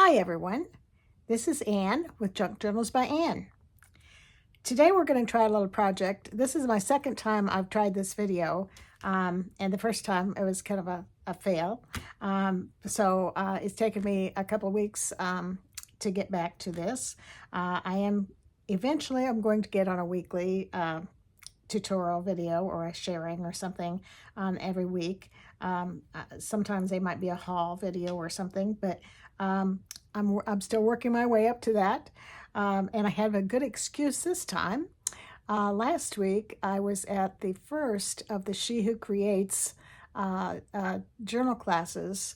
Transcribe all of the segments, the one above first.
Hi everyone, this is Anne with Junk Journals by Anne. Today we're going to try a little project. This is my second time I've tried this video, and the first time it was kind of a fail. So it's taken me a couple weeks to get back to this. Eventually I'm going to get on a weekly tutorial video or a sharing or something every week. Sometimes they might be a haul video or something, but I'm still working my way up to that. And I have a good excuse this time. Last week I was at the first of the She Who Creates journal classes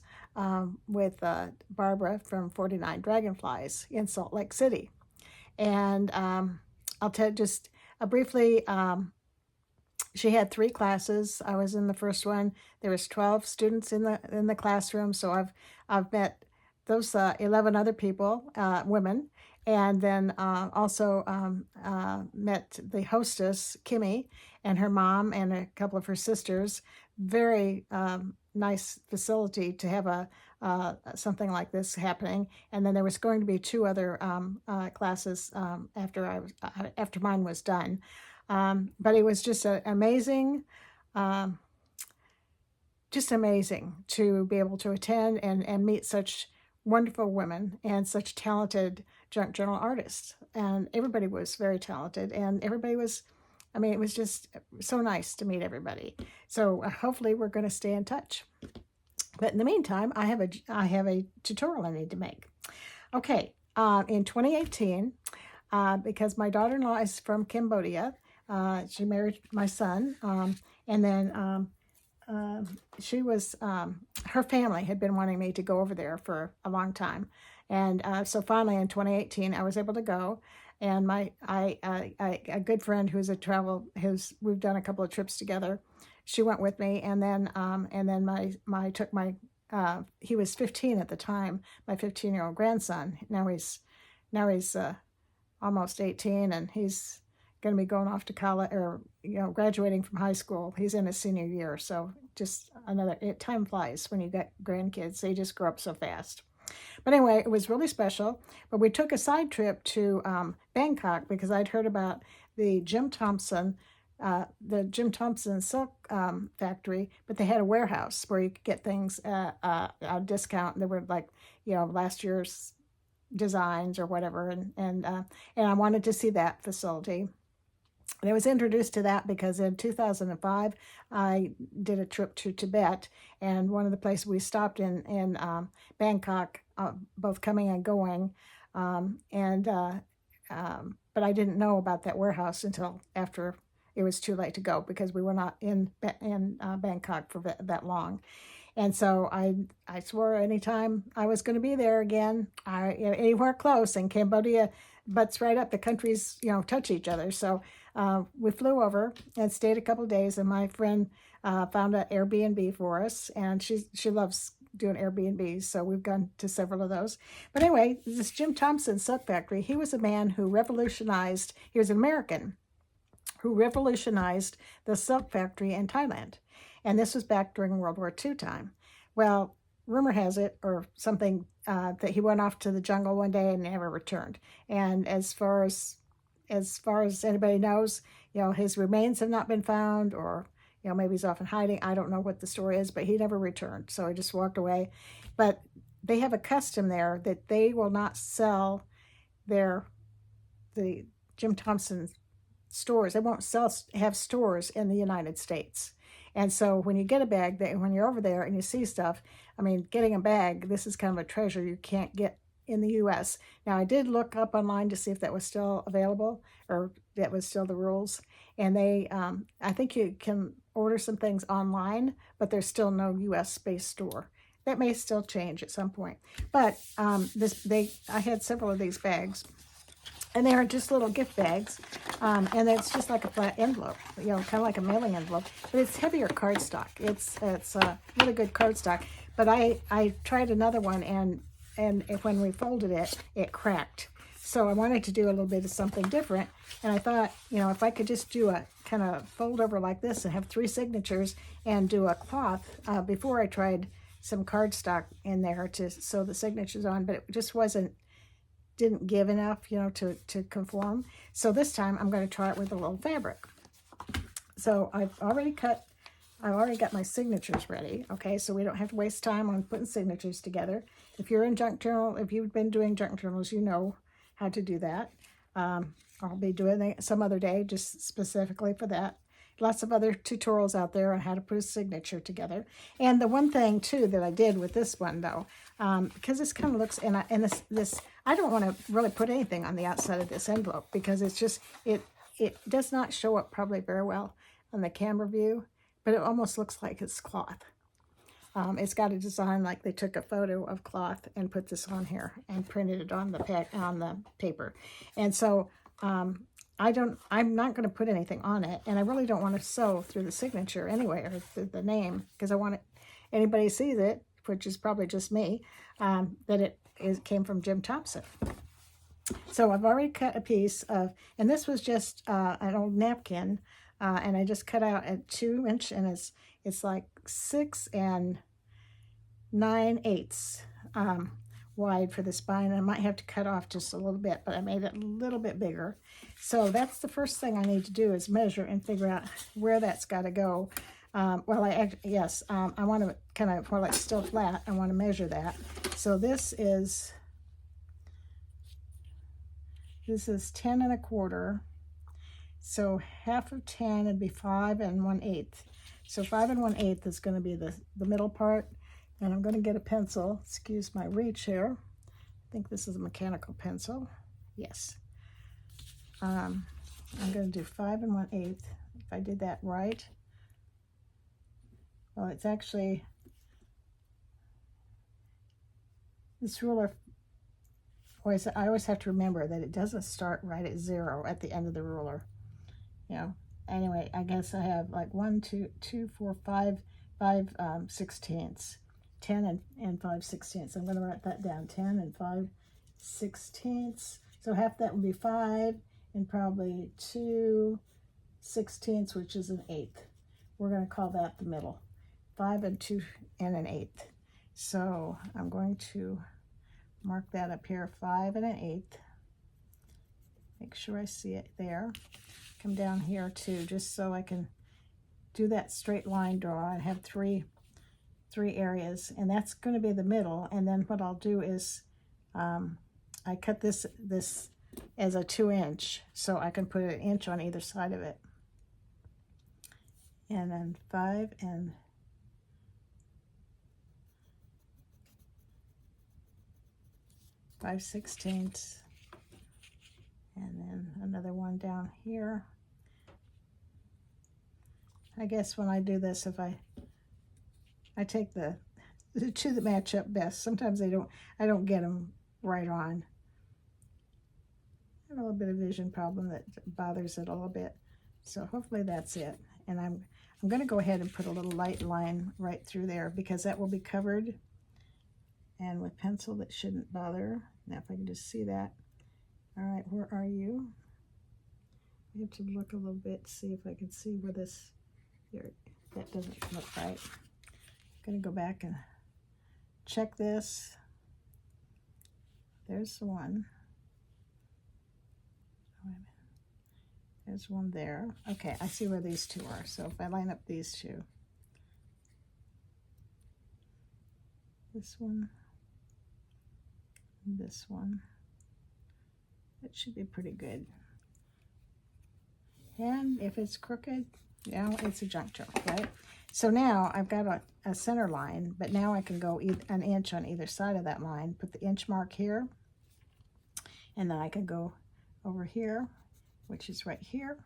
with Barbara from 49 Dragonflies in Salt Lake City. And I'll tell just briefly, she had 3 classes. I was in the first one. There was 12 students in the classroom, so I've met those 11 other people, women, and then also met the hostess, Kimmy, and her mom and a couple of her sisters. Very nice facility to have something like this happening. And then there was going to be 2 other classes after mine was done. But it was just amazing to be able to attend and meet such wonderful women and such talented junk journal artists. And everybody was very talented, and everybody was, it was just so nice to meet everybody. So hopefully we're going to stay in touch. But in the meantime, I have a tutorial I need to make. Okay, in 2018, because my daughter-in-law is from Cambodia, she married my son, and then her family had been wanting me to go over there for a long time. And so finally in 2018, I was able to go. And a good friend we've done a couple of trips together, she went with me. And then he was 15 at the time, my 15-year-old grandson. Now he's almost 18, and he's going to be going off to college, or graduating from high school. He's in his senior year, so just time flies when you get grandkids. They just grow up so fast. But anyway, it was really special. But we took a side trip to Bangkok because I'd heard about the Jim Thompson Silk factory, but they had a warehouse where you could get things at a discount. They were like, last year's designs or whatever, and I wanted to see that facility. And I was introduced to that because in 2005, I did a trip to Tibet, and one of the places we stopped in Bangkok, both coming and going, but I didn't know about that warehouse until after it was too late to go, because we were not in Bangkok for that long. And so I swore anytime I was going to be there again, anywhere close, and Cambodia butts right up. The countries, touch each other. So we flew over and stayed a couple of days, and my friend found an Airbnb for us, and she loves doing Airbnbs, so we've gone to several of those. But anyway, this Jim Thompson Silk Factory, he was a man who he was an American who revolutionized the silk factory in Thailand. And this was back during World War II time. Well, rumor has it, or something, that he went off to the jungle one day and never returned. And as far as anybody knows, his remains have not been found, or maybe he's off in hiding. I don't know what the story is, but he never returned. So he just walked away. But they have a custom there that they will not sell the Jim Thompson stores. They won't have stores in the United States. And so when you get a bag, when you're over there and you see stuff, getting a bag, this is kind of a treasure you can't get in the U.S. Now, I did look up online to see if that was still available, or that was still the rules. And I think you can order some things online, but there's still no U.S.-based store. That may still change at some point. But I had several of these bags, and they are just little gift bags, and it's just like a flat envelope, kind of like a mailing envelope, but it's heavier cardstock. It's really good cardstock. But I tried another one, and when we folded it, it cracked. So I wanted to do a little bit of something different, and I thought, if I could just do a kind of fold over like this and have 3 signatures and do a cloth, before I tried some cardstock in there to sew the signatures on, but it just didn't give enough, to conform. So this time I'm going to try it with a little fabric. So I've already got my signatures ready, okay? So we don't have to waste time on putting signatures together. If you're in junk journal, if you've been doing junk journals, you know how to do that. I'll be doing it some other day, just specifically for that. Lots of other tutorials out there on how to put a signature together. And the one thing too that I did with this one though, because this kind of looks, and this I don't want to really put anything on the outside of this envelope because it's just it does not show up probably very well on the camera view, but it almost looks like it's cloth. It's got a design like they took a photo of cloth and put this on here and printed it on the paper. And so I'm not going to put anything on it, and I really don't want to sew through the signature anyway, or the name, because I want anybody sees it, which is probably just me, that it came from Jim Thompson. So I've already cut a piece of, and this was just an old napkin, and I just cut out at 2 inch, and it's like 6 9/8 wide for the spine. I might have to cut off just a little bit, but I made it a little bit bigger. So that's the first thing I need to do is measure and figure out where that's got to go. I want to kind of, while it's still flat, I want to measure that. So this is 10 1/4. So half of 10 would be 5 1/8. So 5 1/8 is going to be the middle part. And I'm going to get a pencil. Excuse my reach here. I think this is a mechanical pencil. Yes. I'm going to do 5 1/8. If I did that right. Well, it's actually, this ruler, I always have to remember that it doesn't start right at 0 at the end of the ruler. Anyway, I guess I have like 1, 2, 4, 5 sixteenths. 10 and 5/16. I'm going to write that down. 10 and 5/16. So half that would be 5 and probably 2/16, which is 1/8. We're going to call that the middle. 5 and 2 and 1/8. So I'm going to mark that up here, 5 and 1/8. Make sure I see it there. Come down here too, just so I can do that straight line draw. I have three areas, and that's going to be the middle. And then what I'll do is I cut this as a 2 inch, so I can put an inch on either side of it. And then 5 and 5/16, and then another one down here. I guess when I do this, if I take the two that match up best. Sometimes I don't get them right on. I have a little bit of vision problem that bothers it a little bit. So hopefully that's it. And I'm going to go ahead and put a little light line right through there because that will be covered. And with pencil, that shouldn't bother. Now if I can just see that. All right, where are you? I have to look a little bit, see if I can see where this, here, that doesn't look right. I'm going to go back and check this. There's the one. Wait a minute. There's one there. Okay, I see where these two are. So if I line up these two, this one, this one, it should be pretty good. And if it's crooked, it's a junk journal, right? So now I've got a center line, but now I can go an inch on either side of that line, put the inch mark here, and then I can go over here, which is right here,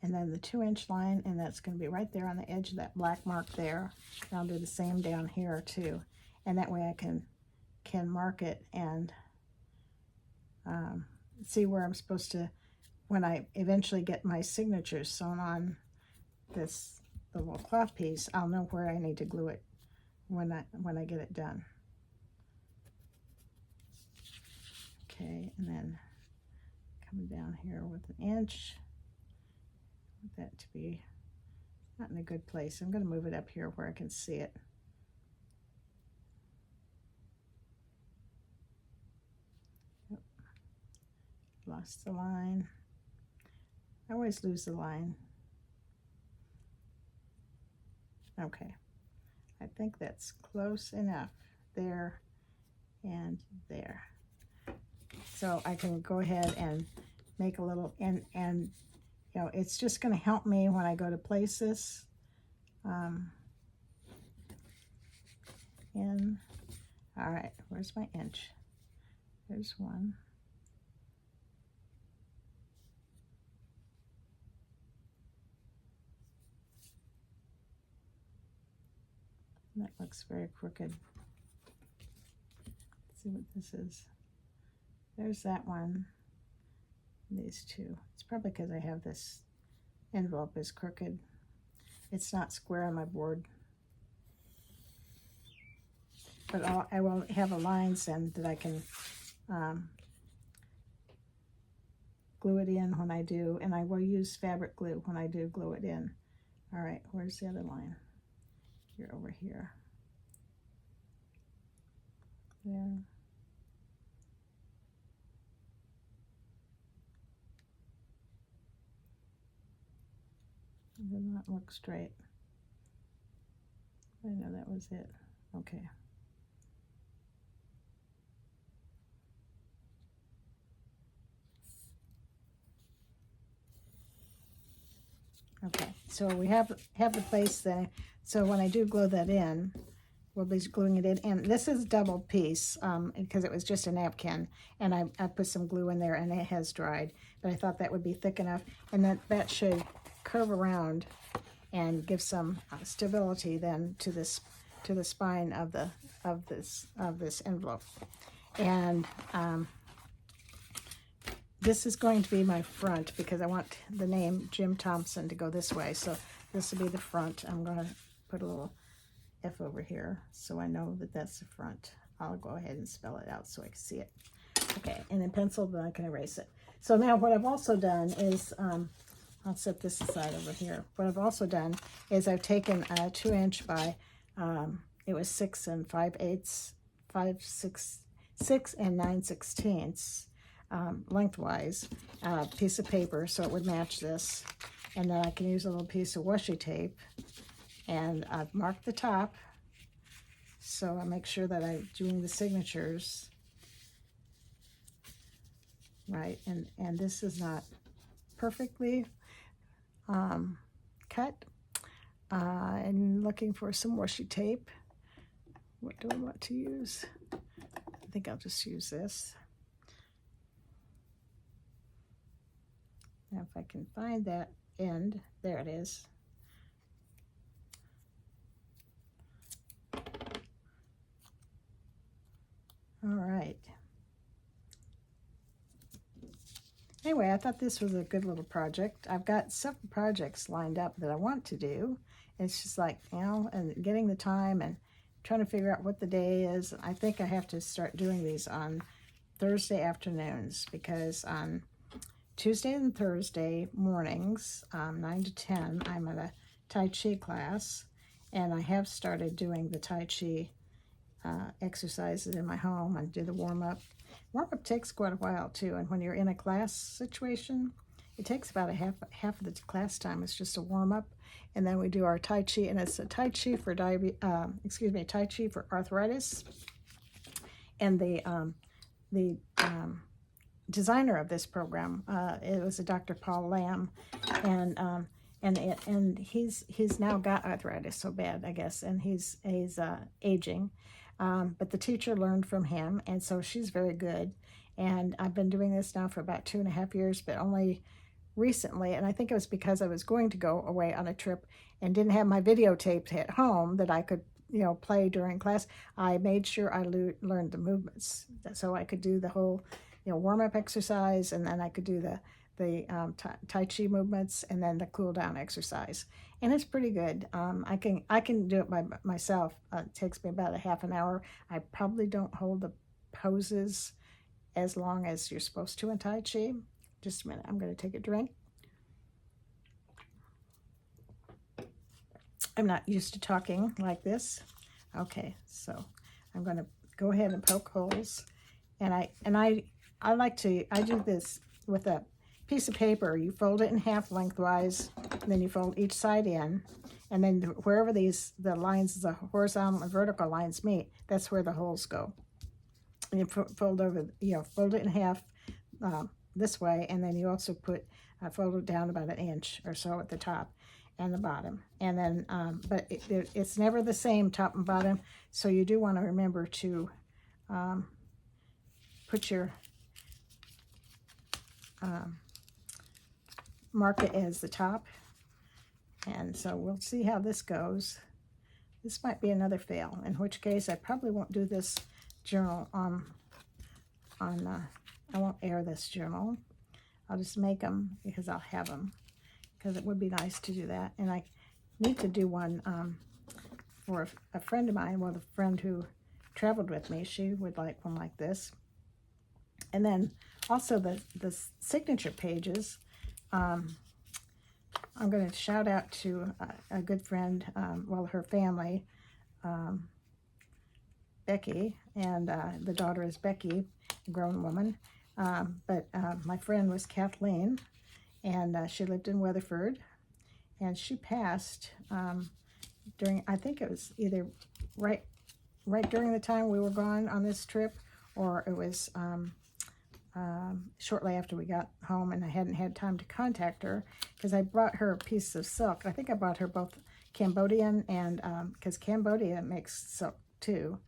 and then the 2 inch line, and that's going to be right there on the edge of that black mark there. And I'll do the same down here too, and that way I can mark it and see where I'm supposed to, when I eventually get my signatures sewn on the little cloth piece, I'll know where I need to glue it when I get it done. Okay, and then coming down here with an inch. I want that to be not in a good place. I'm going to move it up here where I can see it. lost the line. I always lose the line. Okay, I think that's close enough there and there. So I can go ahead and make a little, and you know, it's just going to help me when I go to place this. In, all right, where's my inch? There's one. That looks very crooked. Let's see what this is. There's that one. These two. It's probably because I have this envelope is crooked. It's not square on my board. But I will have a lines then that I can glue it in when I do, and I will use fabric glue when I do glue it in. All right, where's the other line? You're over here. There. It did not look straight. I know that was it. Okay. Okay, so we have the place there. So when I do glue that in, we'll be gluing it in. And this is double piece because it was just a napkin. And I put some glue in there and it has dried. But I thought that would be thick enough. And that should curve around and give some stability then to the spine of this envelope. And this is going to be my front because I want the name Jim Thompson to go this way. So this will be the front. I'm going to put a little F over here so I know that that's the front. I'll go ahead and spell it out so I can see it. Okay, and in pencil, then I can erase it. So now what I've also done is, I'll set this aside over here. What I've also done is I've taken a 2-inch by, it was 6 5/8, 6 9/16 lengthwise piece of paper so it would match this, and then I can use a little piece of washi tape, and I've marked the top so I make sure that I'm doing the signatures right, and this is not perfectly cut. I'm looking for some washi tape. What do I want to use? I think I'll just use this. Now if I can find that end, there it is. All right. Anyway, I thought this was a good little project. I've got several projects lined up that I want to do. It's just like, you know, and getting the time and trying to figure out what the day is. I think I have to start doing these on Thursday afternoons because on Tuesday and Thursday mornings, 9 to 10, I'm at a Tai Chi class, and I have started doing the Tai Chi exercises in my home and do the warm-up. Warm-up takes quite a while too, and when you're in a class situation, it takes about a half of the class time. It's just a warm-up, and then we do our Tai Chi, and it's a Tai Chi for Tai Chi for arthritis. And the designer of this program, it was a Dr. Paul Lamb, and he's now got arthritis so bad, I guess, and he's aging. But the teacher learned from him, and so she's very good. And I've been doing this now for about 2.5 years, but only recently, and I think it was because I was going to go away on a trip and didn't have my videotape at home that I could, you know, play during class. I made sure I learned the movements so I could do the whole, you know, warm-up exercise, and then I could do the Tai Chi movements, and then the cool down exercise, and it's pretty good. I can do it by myself. It takes me about a half an hour. I probably don't hold the poses as long as you're supposed to in Tai Chi. Just a minute, I'm going to take a drink. I'm not used to talking like this. Okay, so I'm going to go ahead and poke holes, and I do this with a piece of paper, you fold it in half lengthwise, and then you fold each side in, and then wherever the lines, the horizontal and vertical lines meet, that's where the holes go. And you fold over, fold it in half this way, and then you also fold it down about an inch or so at the top and the bottom. And then, but it's never the same top and bottom, so you do want to remember to put your mark it as the top. And so we'll see how this goes. This might be another fail, in which case I probably won't do this journal I won't air this journal. I'll just make them because I'll have them, because it would be nice to do that. And I need to do one for a friend of mine, well, the friend who traveled with me. She would like one like this. And then also the signature pages. I'm going to shout out to a good friend, well, her family, Becky, and the daughter is Becky, a grown woman. But my friend was Kathleen, and she lived in Weatherford, and she passed during, I think it was either right during the time we were gone on this trip, or it was shortly after we got home, and I hadn't had time to contact her because I brought her a piece of silk. I think I brought her both Cambodian and, because Cambodia makes silk too.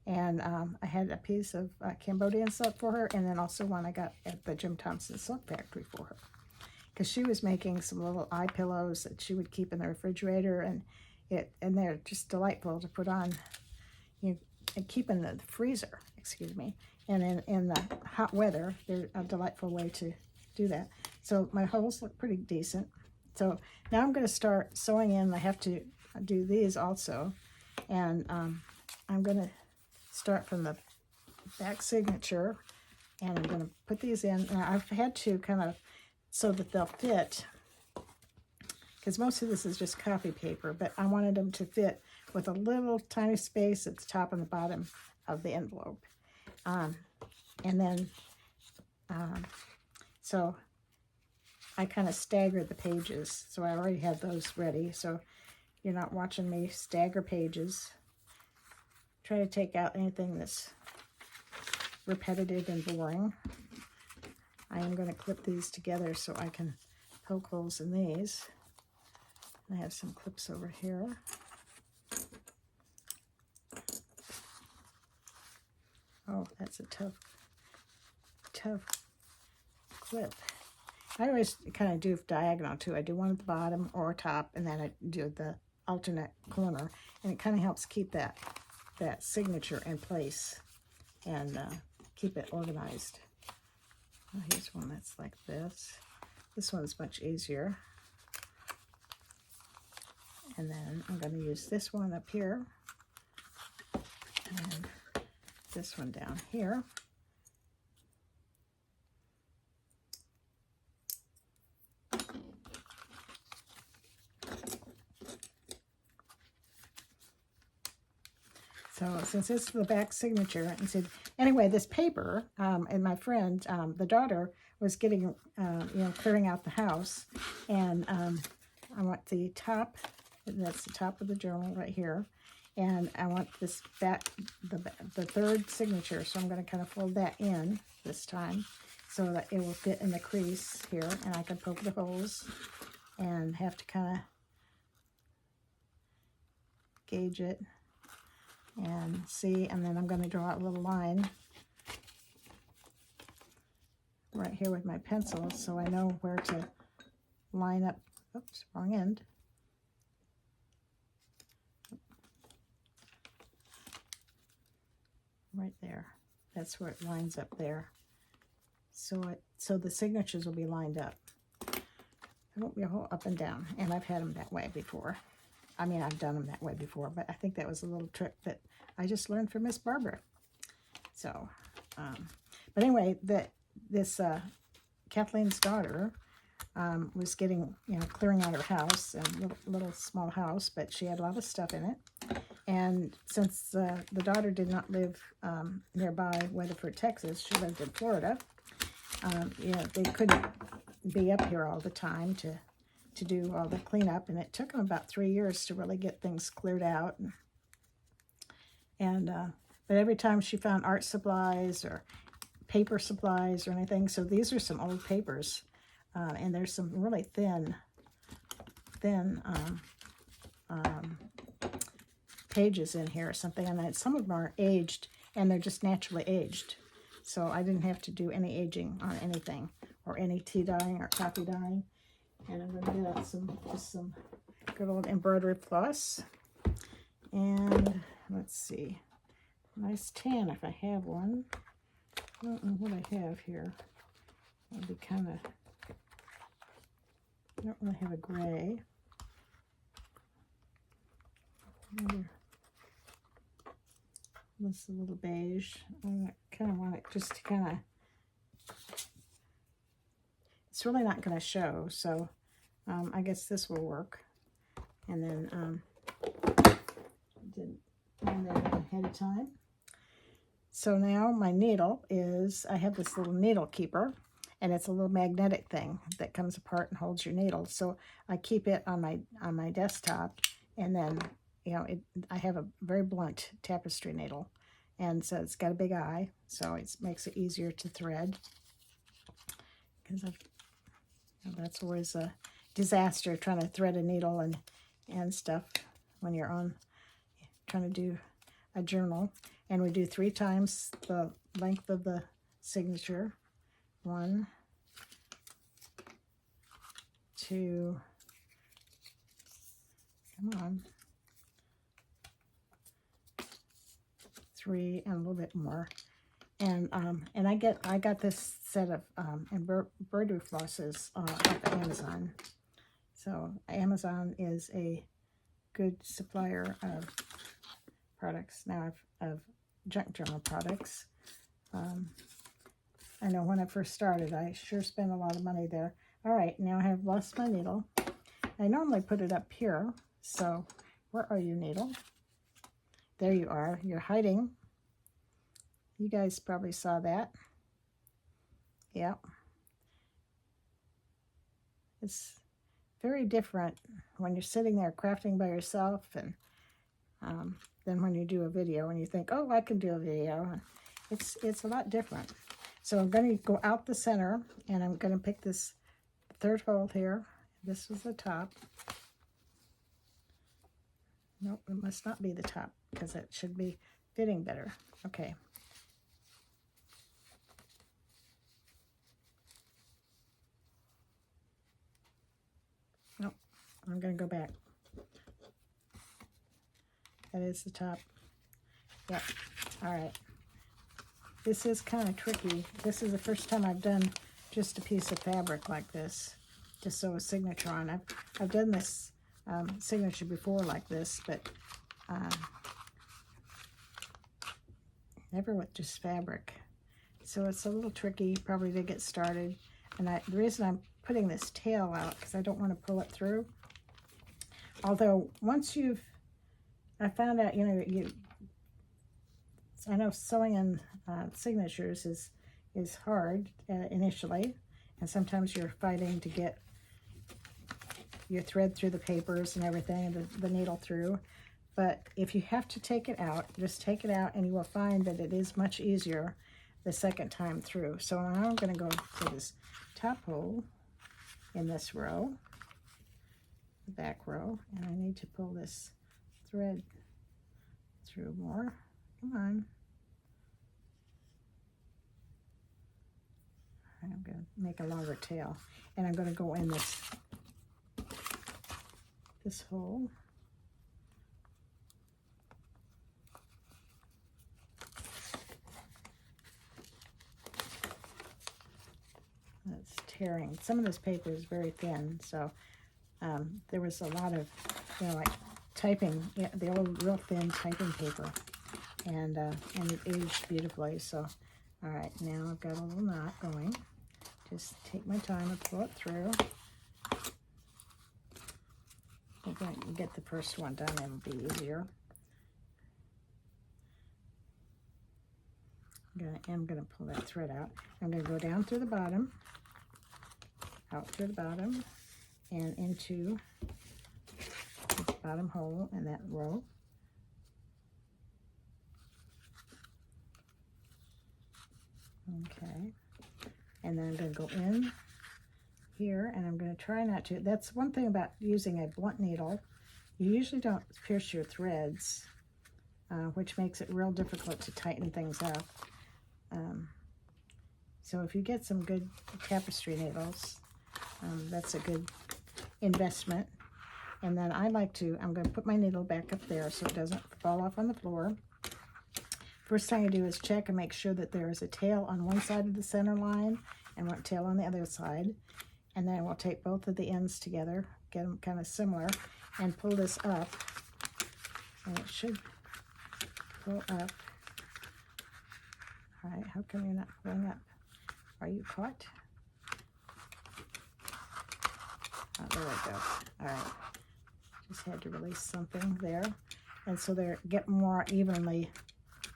And I had a piece of Cambodian silk for her, and then also one I got at the Jim Thompson Store Factory for her. Because she was making some little eye pillows that she would keep in the refrigerator, and they're just delightful to put on, and keep in the freezer, excuse me. And in the hot weather, they're a delightful way to do that. So my holes look pretty decent. So now I'm going to start sewing in. I have to do these also. And I'm going to start from the back signature. And I'm going to put these in. Now, I've had to kind of, so that they'll fit, because most of this is just copy paper, but I wanted them to fit with a little tiny space at the top and the bottom of the envelope. And then, so I kind of staggered the pages, so I already had those ready, so you're not watching me stagger pages. Try to take out anything that's repetitive and boring. I am going to clip these together so I can poke holes in these. I have some clips over here. Oh, that's a tough clip. I always kind of do diagonal too. I do one at the bottom or top, and then I do the alternate corner, and it kind of helps keep that signature in place and keep it organized. Well, here's one that's like this. This one's much easier. And then I'm going to use this one up here, and this one down here. So since it's the back signature, and said, anyway, this paper, and my friend, the daughter, was getting, clearing out the house, and I want the top, that's the top of the journal right here, and I want this back, the third signature, so I'm going to kind of fold that in this time, so that it will fit in the crease here, and I can poke the holes, and have to kind of gauge it, and see, and then I'm going to draw a little line right here with my pencil so I know where to line up. Oops, wrong end. Right there. That's where it lines up there. So the signatures will be lined up. It won't be a whole up and down, and I've had them that way before. I mean, I've done them that way before, but I think that was a little trick that I just learned from Miss Barbara. So, but anyway, this Kathleen's daughter was getting, clearing out her house, a little small house, but she had a lot of stuff in it. And since the daughter did not live nearby Weatherford, Texas, she lived in Florida, You know, they couldn't be up here all the time to do all the cleanup, and it took them about 3 years to really get things cleared out. And but every time she found art supplies or paper supplies or anything, so these are some old papers, and there's some really thin pages in here or something, and some of them are aged, and they're just naturally aged. So I didn't have to do any aging on anything, or any tea dyeing or coffee dyeing. And I'm going to get out some good old embroidery floss. And let's see, nice tan if I have one. I don't know what I have here. It'll be kind of, I don't really have a gray. Maybe this a little beige. I kind of want it just to kind of, it's really not going to show, so I guess this will work. And then didn't plan that ahead of time. So now my needle is, I have this little needle keeper, and it's a little magnetic thing that comes apart and holds your needle. So I keep it on my desktop, and then, you know, I have a very blunt tapestry needle, and so it's got a big eye, so it makes it easier to thread. Because that's always a disaster, trying to thread a needle and stuff when you're trying to do a journal. And we do 3 times the length of the signature. 1, 2, come on, 3, and a little bit more. And I got this set of embroidery flosses off of Amazon. So Amazon is a good supplier of products now, of junk journal products. I know when I first started, I sure spent a lot of money there. All right, now I have lost my needle. I normally put it up here. So where are you, needle? There you are. You're hiding. You guys probably saw that. Yeah. It's very different when you're sitting there crafting by yourself, and than when you do a video and you think, oh, I can do a video. It's a lot different. So I'm going to go out the center, and I'm going to pick this 3rd hole here. This is the top. Nope, it must not be the top, because it should be fitting better. Okay. Nope, I'm going to go back. That is the top. Yep. All right. This is kind of tricky. This is the first time I've done just a piece of fabric like this to sew a signature on. I've done this signature before like this, but never with just fabric. So it's a little tricky probably to get started. And the reason I'm putting this tail out, because I don't want to pull it through. Although once I found out, you know, I know sewing in signatures is hard initially, and sometimes you're fighting to get your thread through the papers and everything, and the needle through. But if you have to take it out, just take it out, and you will find that it is much easier the second time through. So now I'm going to go to this top hole in this row, the back row, and I need to pull this thread through more. Come on. I'm going to make a longer tail, and I'm going to go in this hole. That's tearing. Some of this paper is very thin, so there was a lot of, you know, like typing, yeah, the old real thin typing paper, and it aged beautifully. So, all right, now I've got a little knot going. Just take my time and pull it through. I'm going to get the first one done, it'll be easier. I'm gonna pull that thread out. I'm gonna go down through the bottom, out through the bottom, and into this bottom hole in that row. Okay, and then I'm going to go in here, and I'm going to try not to. That's one thing about using a blunt needle. You usually don't pierce your threads, which makes it real difficult to tighten things up. So if you get some good tapestry needles, that's a good investment. And then I'm going to put my needle back up there so it doesn't fall off on the floor. First thing I do is check and make sure that there is a tail on one side of the center line and one tail on the other side. And then we'll take both of the ends together, get them kind of similar, and pull this up. And it should pull up. All right, how come you're not pulling up? Are you caught? Oh, there we go. All right, just had to release something there. And so they get more evenly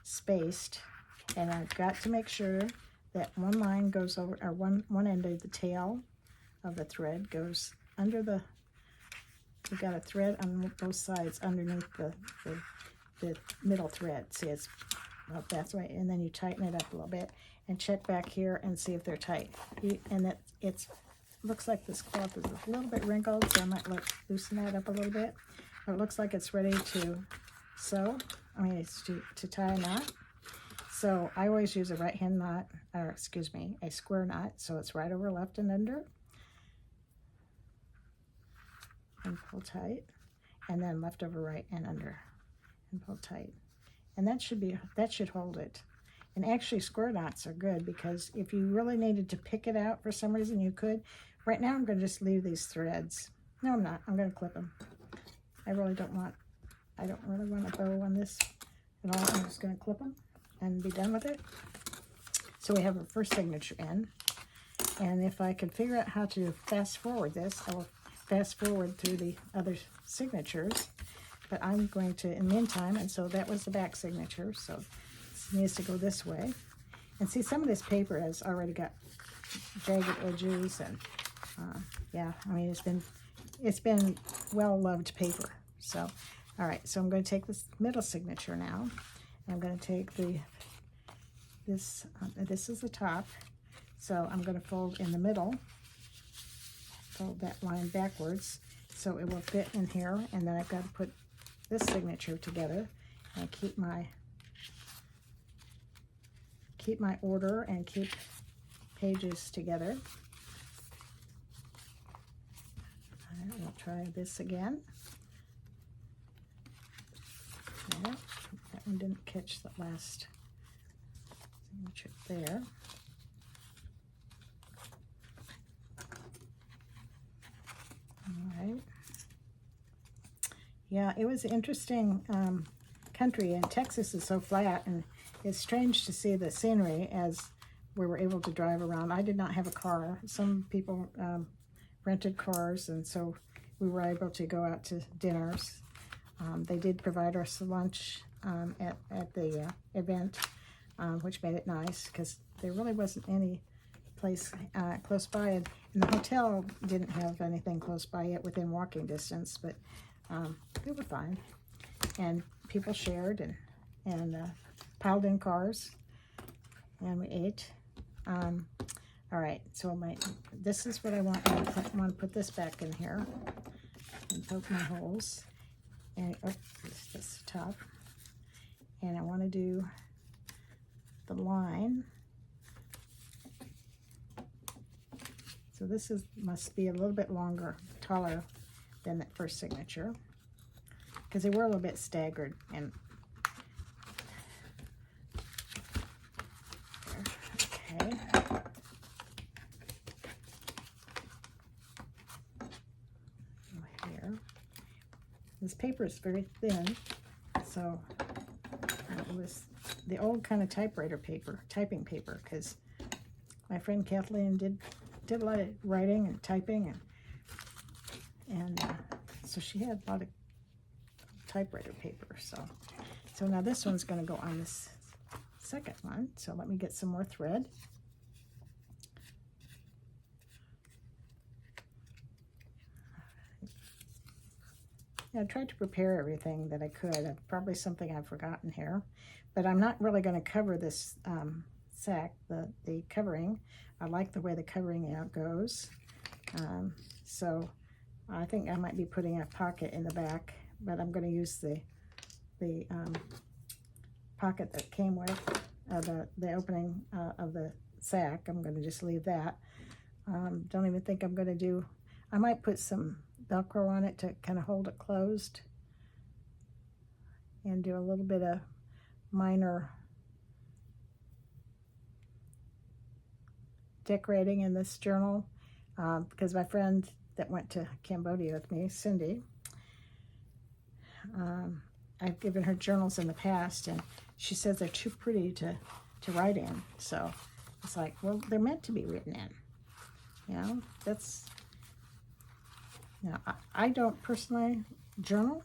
spaced, and I've got to make sure that one line goes over, or one end of the tail of the thread goes under we've got a thread on both sides underneath the middle thread. See, it's about that way, and then you tighten it up a little bit and check back here and see if they're tight. And that looks like this cloth is a little bit wrinkled, so I might loosen that up a little bit. But it looks like it's ready to sew. It's to tie a knot. So I always use a right hand knot, or excuse me, a square knot, so it's right over left and under. And pull tight. And then left over right and under. And pull tight. And that should hold it. And actually square knots are good, because if you really needed to pick it out for some reason, you could. Right now I'm going to just leave these threads. No, I'm not. I'm going to clip them. I don't really want a bow on this at all. I'm just going to clip them and be done with it. So we have our first signature in. And if I could figure out how to fast forward this, I will fast forward through the other signatures. But I'm going to, in the meantime, and so that was the back signature. So this needs to go this way. And see, some of this paper has already got jagged edges. And yeah, it's been well-loved paper. So, all right, so I'm going to take this middle signature now. I'm going to take this is the top. So I'm going to fold in the middle, fold that line backwards so it will fit in here. And then I've got to put this signature together and keep my order and keep pages together. All right, we'll try this again. Okay, that one didn't catch the last signature there. All right. Yeah, it was interesting country, and Texas is so flat, and it's strange to see the scenery as we were able to drive around. I did not have a car. Some people rented cars, and so we were able to go out to dinners. They did provide us lunch at the event, which made it nice, because there really wasn't any place close by, and the hotel didn't have anything close by yet within walking distance, but we were fine. And people shared and piled in cars, and we ate. All right, so this is what I want. I want to put this back in here and poke my holes. And this is the top. And I want to do the line. So this must be a little bit longer, taller than that first signature, because they were a little bit staggered. And okay. Here. This paper is very thin, so it was the old kind of typewriter paper, typing paper, because my friend Kathleen did a lot of writing and typing, and so she had a lot of typewriter paper. So now this one's going to go on this second one. So let me get some more thread. I tried to prepare everything that I could. Probably something I've forgotten here, but I'm not really going to cover this sack, the covering. I like the way the covering out goes. So I think I might be putting a pocket in the back, but I'm going to use the pocket that came with the opening of the sack. I'm going to just leave that. Don't even think I'm going to do, I might put some Velcro on it to kind of hold it closed and do a little bit of minor decorating in this journal, because my friend that went to Cambodia with me, Cindy, I've given her journals in the past, and she says they're too pretty to write in. So it's like, well, they're meant to be written in. You know, that's, you know, I don't personally journal.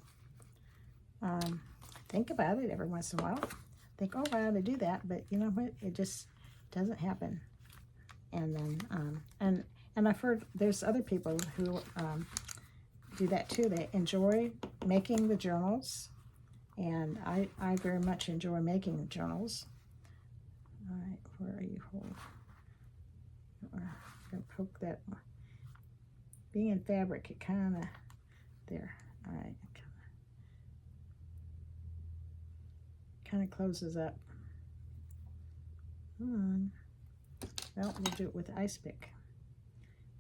Think about it every once in a while. Think, oh, I ought to do that, but you know what? It just doesn't happen. And then, and I've heard there's other people who do that too. They enjoy making the journals, and I very much enjoy making the journals. All right, where are you? Hold. I'm gonna poke that. Being in fabric, it kind of there. All right, kind of closes up. Well, we'll do it with ice pick.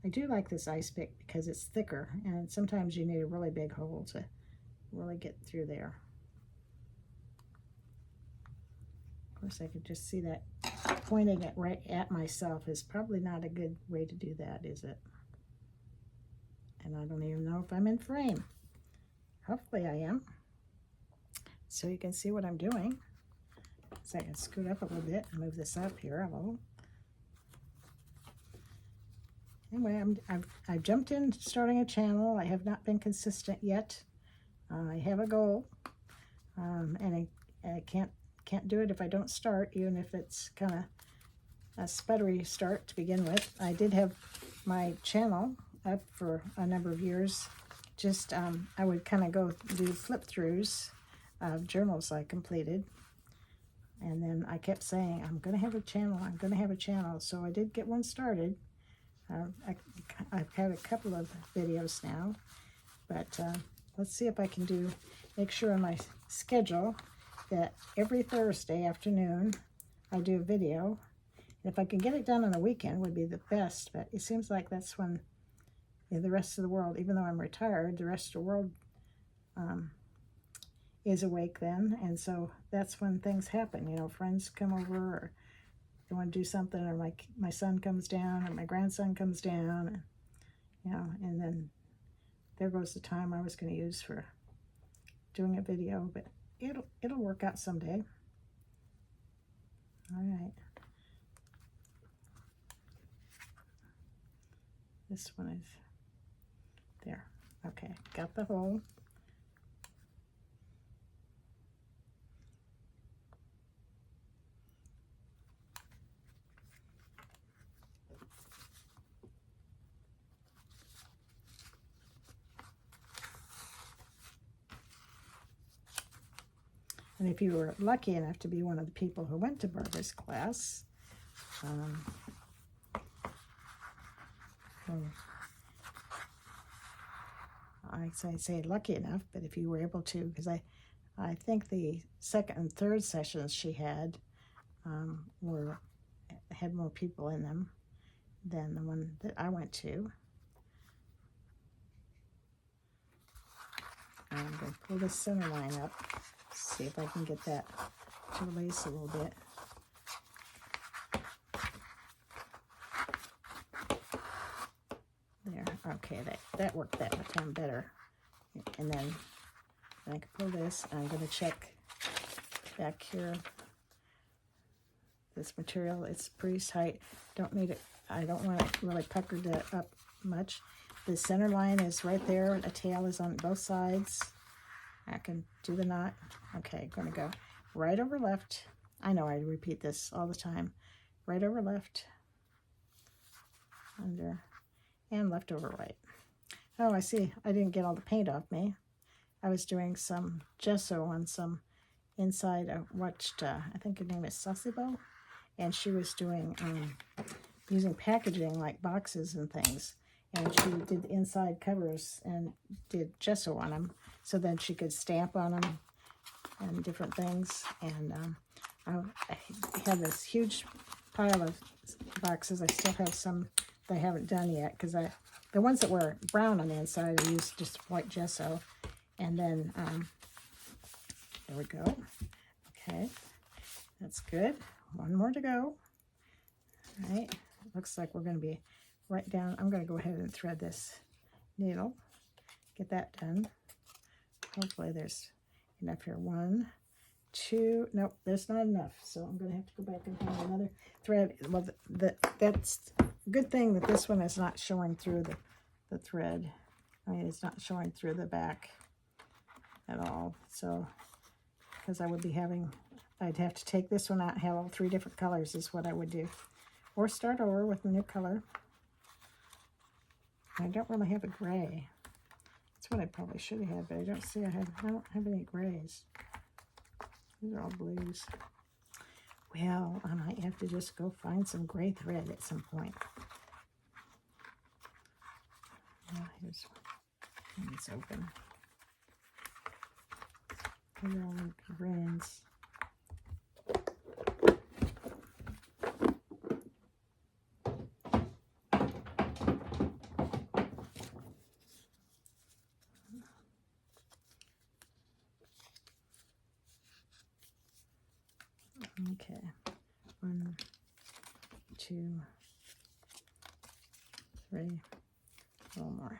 I do like this ice pick because it's thicker, and sometimes you need a really big hole to really get through there. Of course, I could just see that pointing it right at myself is probably not a good way to do that, is it? And I don't even know if I'm in frame. Hopefully I am. So you can see what I'm doing. So I can scoot up a little bit and move this up here a little. Anyway, I've jumped in starting a channel. I have not been consistent yet. I have a goal, and I can't do it if I don't start, even if it's kind of a sputtery start to begin with. I did have my channel up for a number of years. Just I would kind of go do flip-throughs of journals I completed, and then I kept saying, I'm going to have a channel, I'm going to have a channel. So I did get one started. I've had a couple of videos now, but let's see if I can make sure on my schedule that every Thursday afternoon I do a video. And if I can get it done on the weekend would be the best, but it seems like that's when the rest of the world, even though I'm retired, the rest of the world is awake then, and so that's when things happen. You know, friends come over, or they want to do something, or my son comes down, or my grandson comes down, and, you know, and then there goes the time I was going to use for doing a video, but it'll work out someday. All right. This one is there. Okay, got the hole. And if you were lucky enough to be one of the people who went to Barbara's class, I say lucky enough, but if you were able to, because I think the second and third sessions she had had more people in them than the one that I went to. I'm going to pull this center line up, see if I can get that to release a little bit. There, okay, that worked that time better. And then I can pull this, and I'm going to check back here. This material, it's pretty tight. Don't need it. I don't want it really puckered up much. The center line is right there. The tail is on both sides. I can do the knot. Okay, I'm going to go right over left I know I repeat this all the time. Right over left, under, and left over right. Oh, I see. I didn't get all the paint off me. I was doing some gesso on some inside. I watched, I think her name is Sasibo, and she was doing, using packaging like boxes and things. And she did the inside covers and did gesso on them. So then she could stamp on them and different things. And I had this huge pile of boxes. I still have some that I haven't done yet, because the ones that were brown on the inside, I used just white gesso. And then, there we go. Okay, that's good. One more to go. All right, looks like we're going to be right down. I'm going to go ahead and thread this needle, get that done. Hopefully there's enough here. 1, 2, nope, there's not enough. So I'm going to have to go back and find another thread. Well, that's a good thing that this one is not showing through the thread. I mean, it's not showing through the back at all. So, because I would be having, I'd have to take this one out and have all 3 different colors is what I would do. Or start over with a new color. I don't really have a gray. That's what I probably should have had, but I don't see I don't have any grays. These are all blues. Well, I might have to just go find some gray thread at some point. Oh, here's one. It's open. These are all greens. Okay, 1, 2, 3, a little more.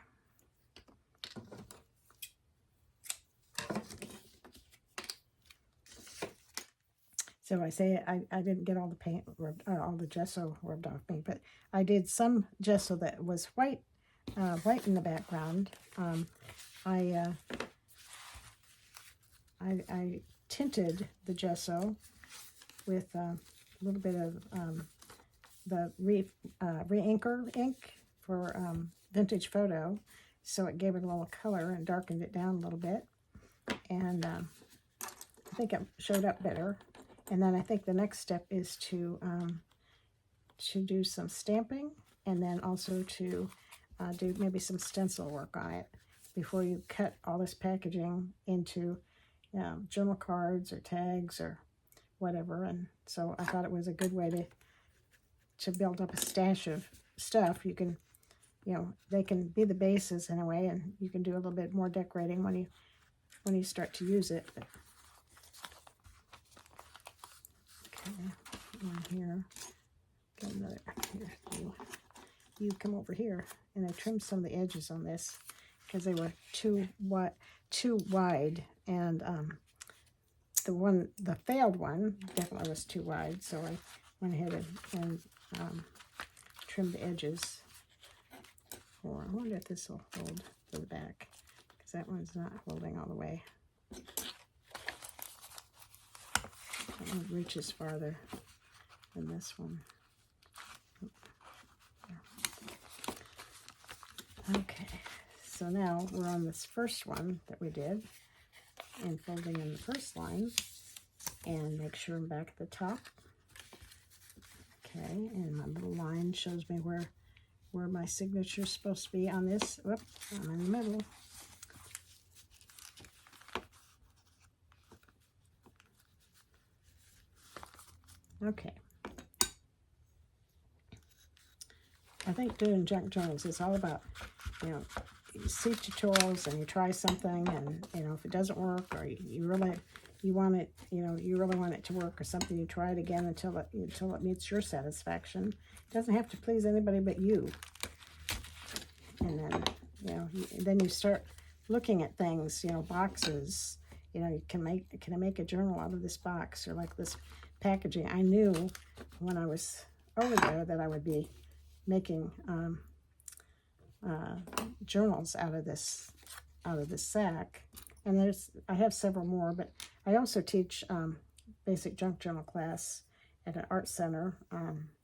So I say I didn't get all the paint rubbed, all the gesso rubbed off me, but I did some gesso that was white, white in the background. I tinted the gesso with a little bit of the re-inker ink for Vintage Photo, so it gave it a little color and darkened it down a little bit, and I think it showed up better. And then I think the next step is to do some stamping, and then also to do maybe some stencil work on it before you cut all this packaging into journal cards or tags or whatever. And so I thought it was a good way to build up a stash of stuff. You can, they can be the bases in a way, and you can do a little bit more decorating when you start to use it. But, okay, one here, got another here. You come over here, and I trimmed some of the edges on this because they were too wide, and the failed one definitely was too wide, so I went ahead and trimmed the edges. Or I wonder if this will hold for the back, because that one's not holding all the way. That one reaches farther than this one. Okay, so now we're on this first one that we did, and folding in the first line, and make sure I'm back at the top. Okay, and my little line shows me where my signature is supposed to be on this. Whoop, I'm in the middle. Okay. I think doing junk journals is all about, you see tutorials and you try something, and if it doesn't work, or you really want it, you really want it to work or something, you try it again until it meets your satisfaction. It doesn't have to please anybody but you. And then then you start looking at things, boxes. Can I make a journal out of this box, or like this packaging? I knew when I was over there that I would be making journals out of this sack, and I have several more. But I also teach basic junk journal class at an art center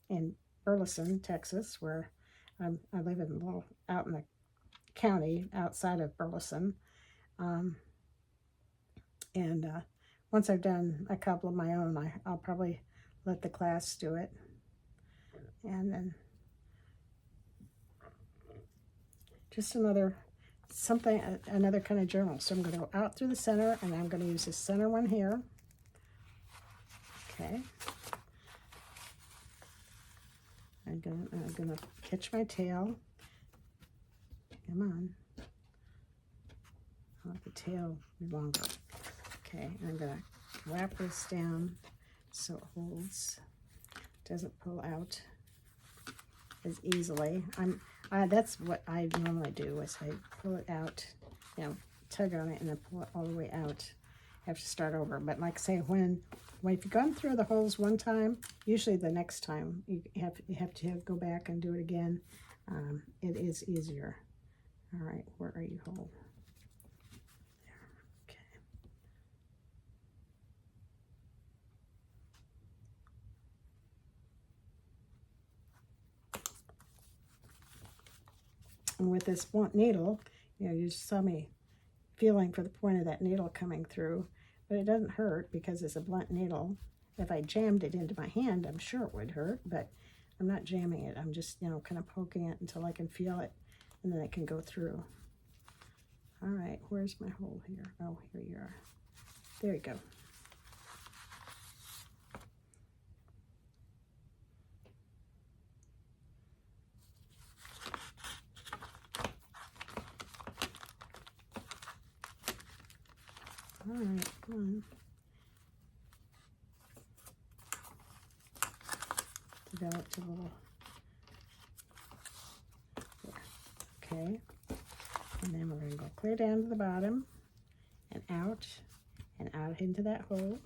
in Burleson, Texas, where I live in a little out in the county outside of Burleson. And once I've done a couple of my own, I'll probably let the class do it. And then just another kind of journal. So I'm going to go out through the center, and I'm going to use this center one here. Okay. I'm gonna catch my tail. Come on. I want the tail be longer. Okay, and I'm gonna wrap this down so it holds, doesn't pull out as easily. That's what I normally do, is I pull it out, tug on it and then pull it all the way out. I have to start over. But like I say, when if you've gone through the holes one time, usually the next time you have to go back and do it again. It is easier. All right, where are you, hole? There. Okay. And with this blunt needle, you just saw me feeling for the point of that needle coming through, but it doesn't hurt because it's a blunt needle. If I jammed it into my hand, I'm sure it would hurt, but I'm not jamming it. I'm just, kind of poking it until I can feel it, and then it can go through. All right, where's my hole here? Oh, here you are. There you go. All right, come on. Developed a little. There. Okay. And then we're going to go clear down to the bottom and out into that hole.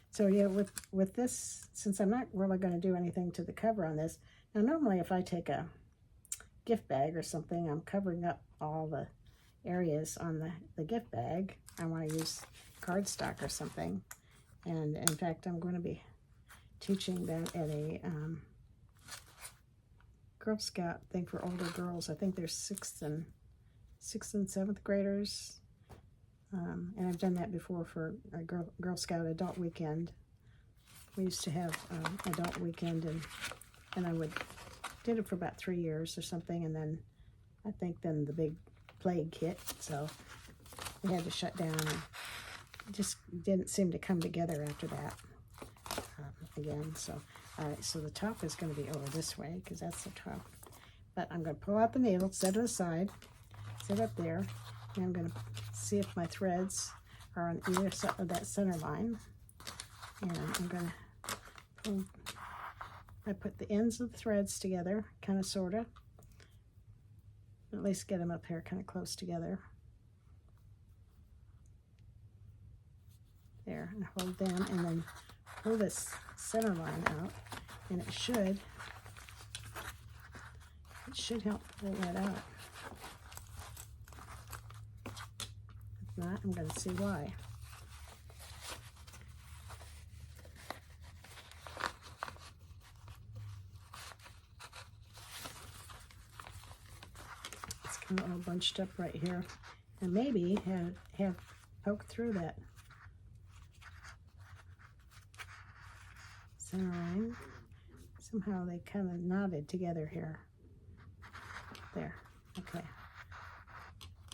So yeah, with this, since I'm not really going to do anything to the cover on this, now normally if I take a gift bag or something, I'm covering up all the areas on the gift bag. I want to use cardstock or something. And in fact, I'm going to be teaching that at a Girl Scout thing for older girls. I think they're 6th and 7th graders. And I've done that before for a Girl Scout adult weekend. We used to have adult weekend, and I did it for about 3 years or something, and then I think then the big plague hit, so we had to shut down. It just didn't seem to come together after that again. So, all right, so the top is going to be over this way because that's the top. But I'm going to pull out the needle, set it aside, set it up there, and I'm going to see if my threads are on either side of that center line. And I'm going to pull, I put the ends of the threads together, kind of, sort of. At least get them up here kind of close together. There, and hold them, and then pull this center line out, and it should help pull that out. If not, I'm going to see why. It's kind of all bunched up right here, and maybe have poked through that center line. Somehow they kind of knotted together here. There. Okay.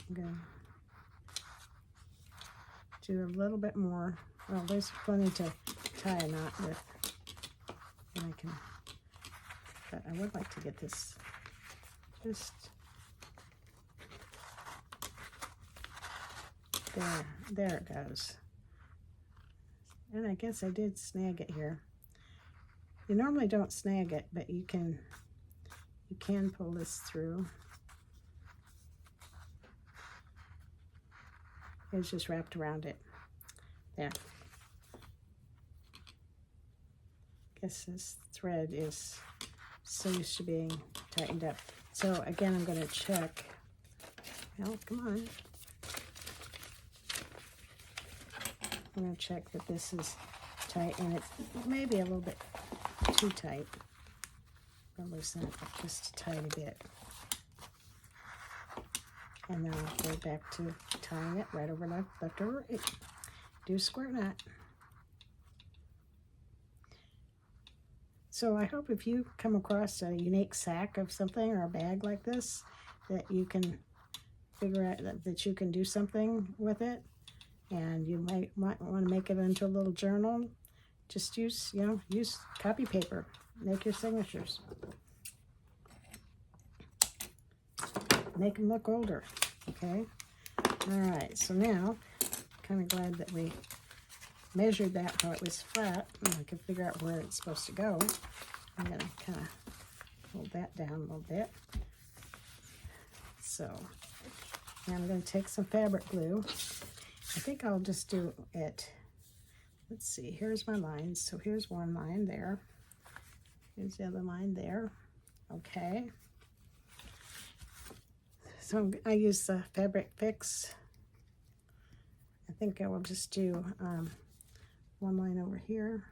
I'm going to do a little bit more. Well, there's plenty to tie a knot with. And but I would like to get this just there. There it goes. And I guess I did snag it here. You normally don't snag it, but you can pull this through. It's just wrapped around it. There. Guess this thread is so used to being tightened up. So again, I'm going to check. Well, come on. I'm going to check that this is tight, and it may be a little bit too tight. I'll loosen it just a tiny bit. And then I'll go back to tying it right over left over right. Do a square knot. So I hope if you come across a unique sack of something or a bag like this, that you can figure out that you can do something with it, and you might want to make it into a little journal. Just use copy paper, make your signatures, make them look older. Okay. All right. So now, kind of glad that we measured that while it was flat, and I can figure out where it's supposed to go. I'm going to kind of hold that down a little bit. So now I'm going to take some fabric glue. I think I'll just do it. Let's see, here's my lines. So here's one line there. Here's the other line there. Okay. So I use the Fabric Fix. I think I will just do one line over here.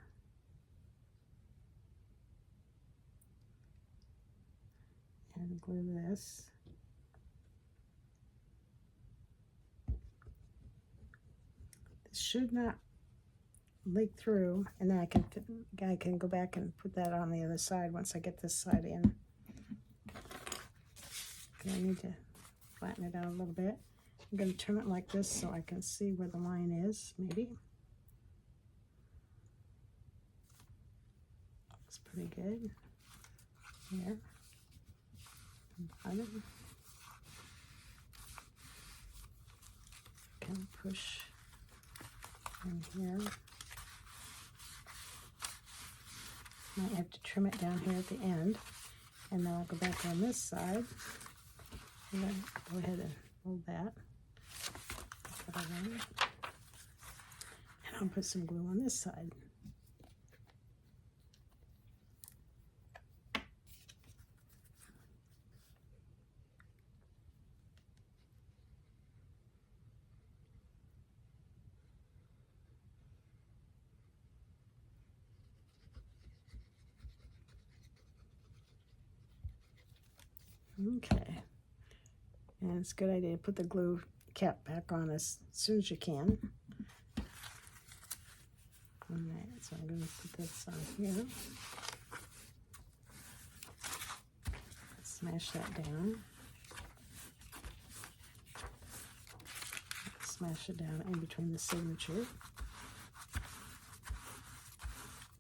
And glue this. This should not leak through, and then I can go back and put that on the other side once I get this side in. Okay, I need to flatten it out a little bit. I'm going to turn it like this so I can see where the line is, maybe. Looks pretty good. There. Kind of push in here. Might have to trim it down here at the end, and then I'll go back on this side, and then go ahead and hold that. And I'll put some glue on this side. Okay, and it's a good idea to put the glue cap back on as soon as you can. Alright, so I'm going to put this on here. Smash that down. Smash it down in between the signature.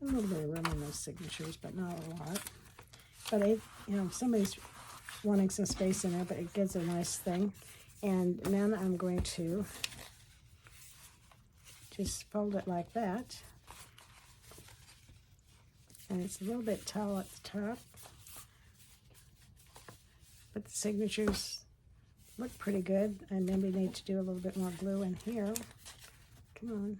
A little bit of room in those signatures, but not a lot. But somebody's wanting some space in there, but it gives a nice thing. And then I'm going to just fold it like that. And it's a little bit tall at the top, but the signatures look pretty good. I maybe need to do a little bit more glue in here. Come on.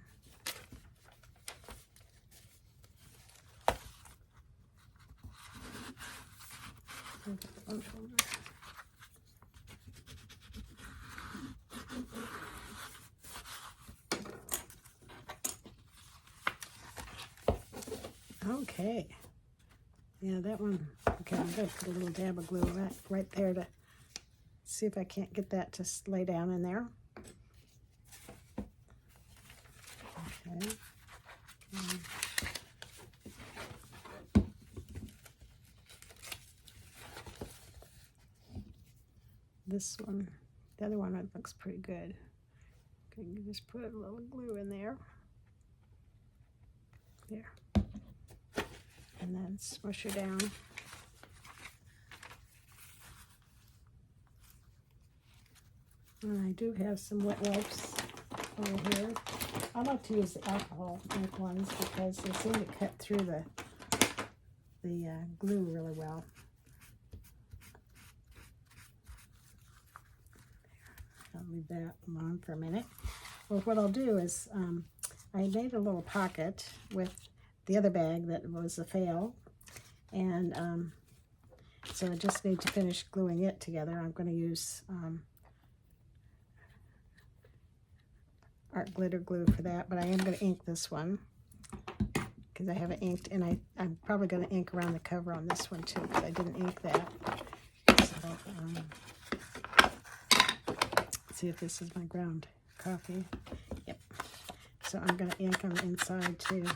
Okay. Yeah, that one. Okay, I'm going to put a little dab of glue right there to see if I can't get that to lay down in there. Okay. This one, the other one, it looks pretty good. Okay, you just put a little glue in there. There. And then smush her down. And I do have some wet wipes over here. I like to use the alcohol ink ones because they seem to cut through the glue really well. I'll leave that alone for a minute. Well, what I'll do is I made a little pocket with the other bag that was a fail, and so I just need to finish gluing it together. I'm going to use art glitter glue for that, but I am going to ink this one because I haven't inked, and I'm probably going to ink around the cover on this one too because I didn't ink that. So, let's see if this is my ground coffee. Yep. So I'm going to ink on the inside too.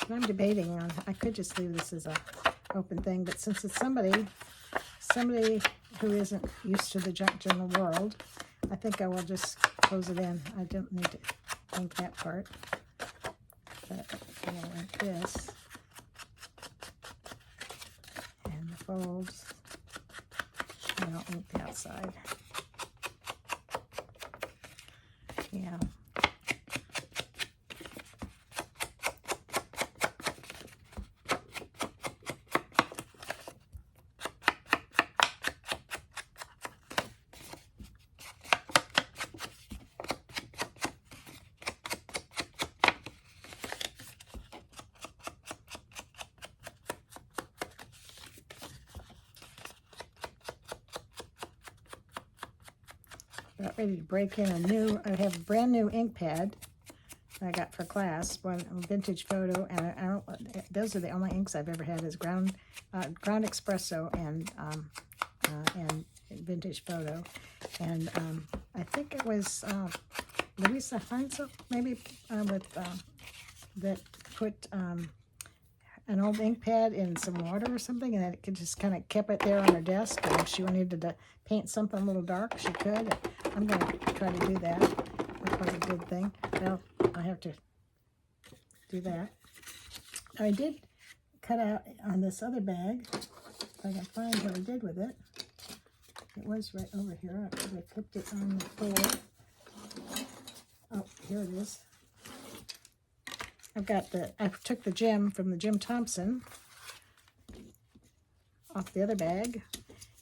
And I'm debating on, I could just leave this as a open thing, but since it's somebody who isn't used to the junk journal world, I think I will just close it in. I don't need to ink that part. But like this. And the folds. And I'll ink the outside. Yeah. Got ready to break in I have a brand new ink pad I got for class, one vintage photo, and those are the only inks I've ever had is ground espresso and vintage photo. And I think it was Louisa Heinzel, maybe, that put an old ink pad in some water or something, and it could just kind of kept it there on her desk, and if she wanted to paint something a little dark, she could. I'm going to try to do that. That was a good thing. Well, I have to do that. I did cut out on this other bag, if I can find what I did with it. It was right over here. I flipped it on the floor. Oh, here it is. I took the Jim from the Jim Thompson off the other bag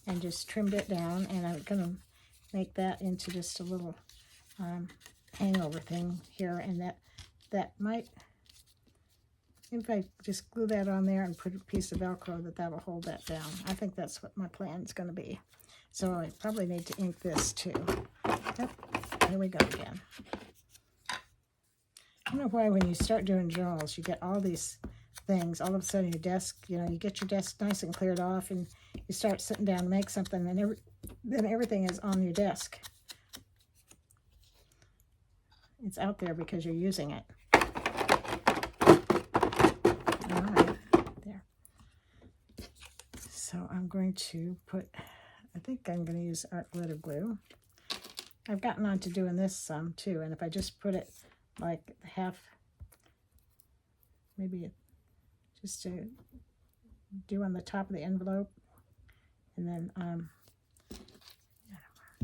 and just trimmed it down, and I'm going to make that into just a little hangover thing here, and that might, if I just glue that on there and put a piece of Velcro, that will hold that down. I think that's what my plan is going to be. So I probably need to ink this too. Yep, here we go again. I don't know why when you start doing journals, you get all these things. All of a sudden your desk, you get your desk nice and cleared off, and you start sitting down to make something, and then everything is on your desk. It's out there because you're using it. All right, there. So I'm going to I think I'm going to use art glitter glue. I've gotten on to doing this some too, and if I just put it like half, maybe just to do on the top of the envelope, and then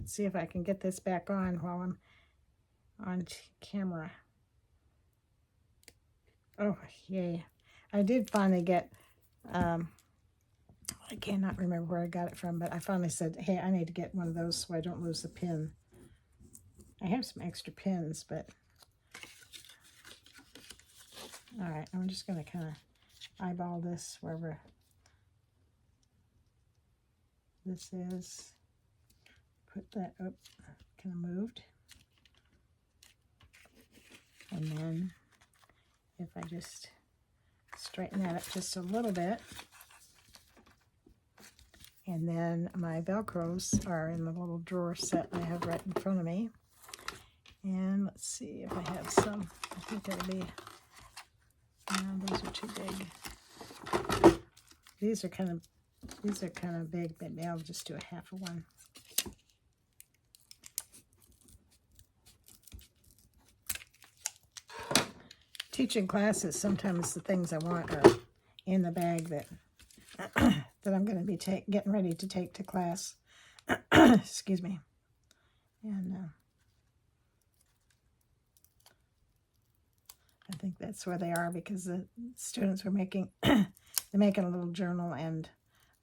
see if I can get this back on while I'm on camera. Oh, yay. I did finally get, I cannot remember where I got it from, but I finally said, hey, I need to get one of those so I don't lose the pin. I have some extra pins, but all right, I'm just going to kind of eyeball this wherever this is. Put that up, kind of moved. And then if I just straighten that up just a little bit. And then my Velcros are in the little drawer set I have right in front of me. And let's see if I have some. I think that'll be, no, those are too big. These are kind of big, but maybe I'll just do a half of one. Teaching classes, sometimes the things I want are in the bag that that I'm going to be getting ready to take to class. Excuse me. And I think that's where they are, because the students were making they're making a little journal, and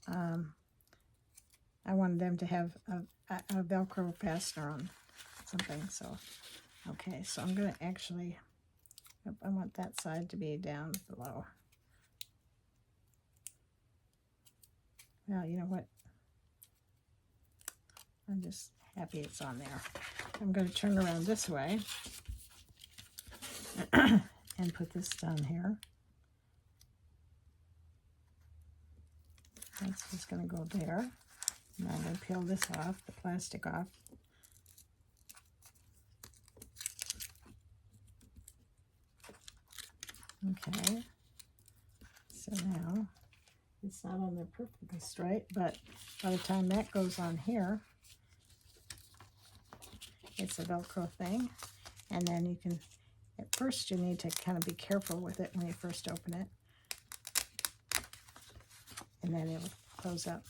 I wanted them to have a Velcro fastener on something. So okay, so I'm going to actually, I want that side to be down below. Well, you know what? I'm just happy it's on there. I'm going to turn around this way and put this down here. That's just going to go there. And I'm going to peel this off, the plastic off. Okay, so now it's not on there perfectly straight, but by the time that goes on here, it's a Velcro thing. And then you can, at first you need to kind of be careful with it when you first open it. And then it'll close up.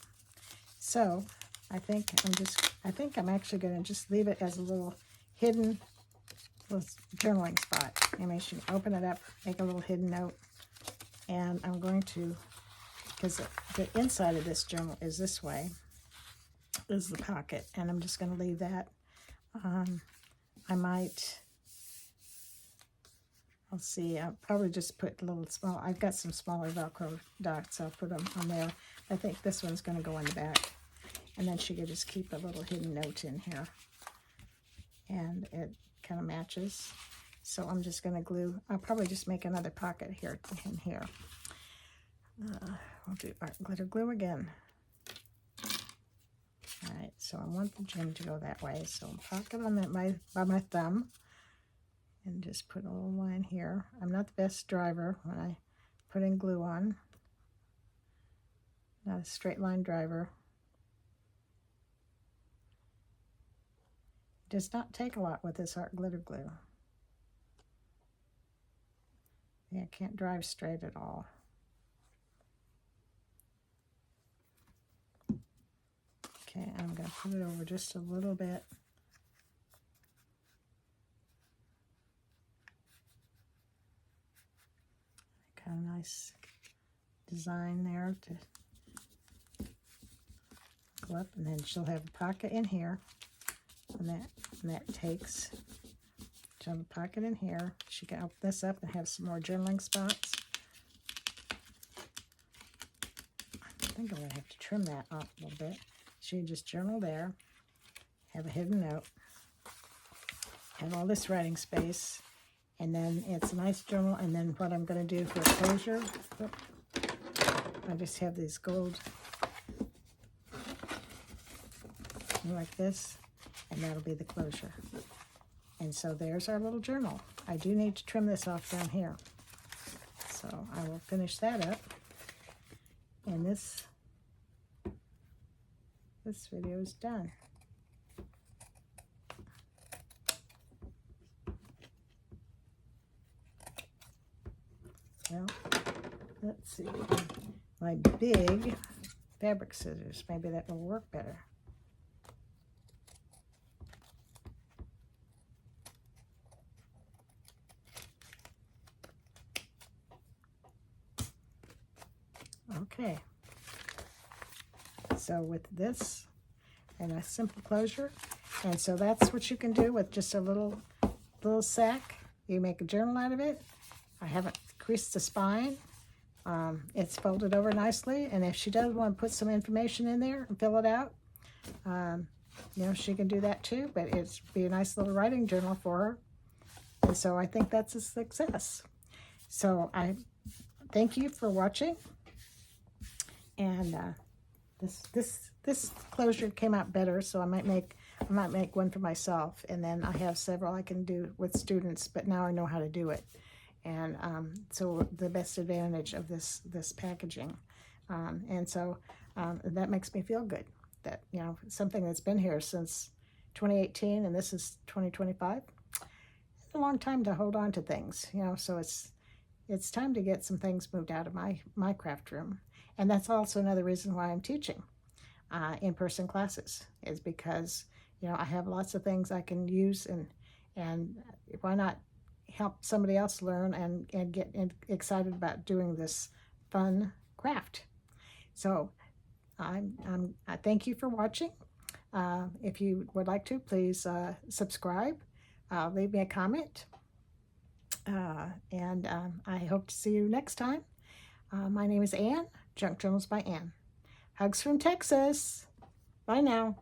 So I think I'm actually going to just leave it as a little hidden little journaling spot. I mean, you can open it up, make a little hidden note, and I'm going to, because the inside of this journal is this way, is the pocket, and I'm just going to leave that. I might, I'll see, I'll probably just put a little small, I've got some smaller Velcro dots, I'll put them on there. I think this one's going to go in the back, and then she could just keep a little hidden note in here, and it kind of matches. So I'm just going to glue, I'll probably just make another pocket here in here. We'll do art glitter glue again. All right, so I want the Jim to go that way, so I'll pocket on that by my thumb, and just put a little line here. I'm not the best driver when I put in glue on. Not a straight line driver. It does not take a lot with this art glitter glue. Yeah, I can't drive straight at all. Okay, I'm going to put it over just a little bit. Kind of nice design there to go up, and then she'll have a pocket in here, and that takes, she'll have a pocket in here. She can open this up and have some more journaling spots. I think I'm going to have to trim that off a little bit. She can just journal there, have a hidden note, have all this writing space, and then it's a nice journal. And then what I'm going to do for closure, I just have these gold like this, and that'll be the closure. And so there's our little journal. I do need to trim this off down here, so I will finish that up. And this video is done. Well, let's see. My big fabric scissors, maybe that will work better. Okay. So with this and a simple closure, and so that's what you can do with just a little sack. You make a journal out of it. I haven't creased the spine. It's folded over nicely, and if she does want to put some information in there and fill it out, you know, she can do that too, but it'd be a nice little writing journal for her. And so I think that's a success. So I thank you for watching. And this closure came out better, so I might make one for myself, and then I have several I can do with students, but now I know how to do it. And so the best advantage of this packaging, and so that makes me feel good that, you know, something that's been here since 2018 and this is 2025. It's a long time to hold on to things, you know, so it's time to get some things moved out of my craft room. And that's also another reason why I'm teaching in-person classes, is because, you know, I have lots of things I can use, and why not help somebody else learn and get excited about doing this fun craft. So I thank you for watching. If you would like to, please subscribe, leave me a comment, and I hope to see you next time. My name is Ann, Junk Journals by Ann. Hugs from Texas. Bye now.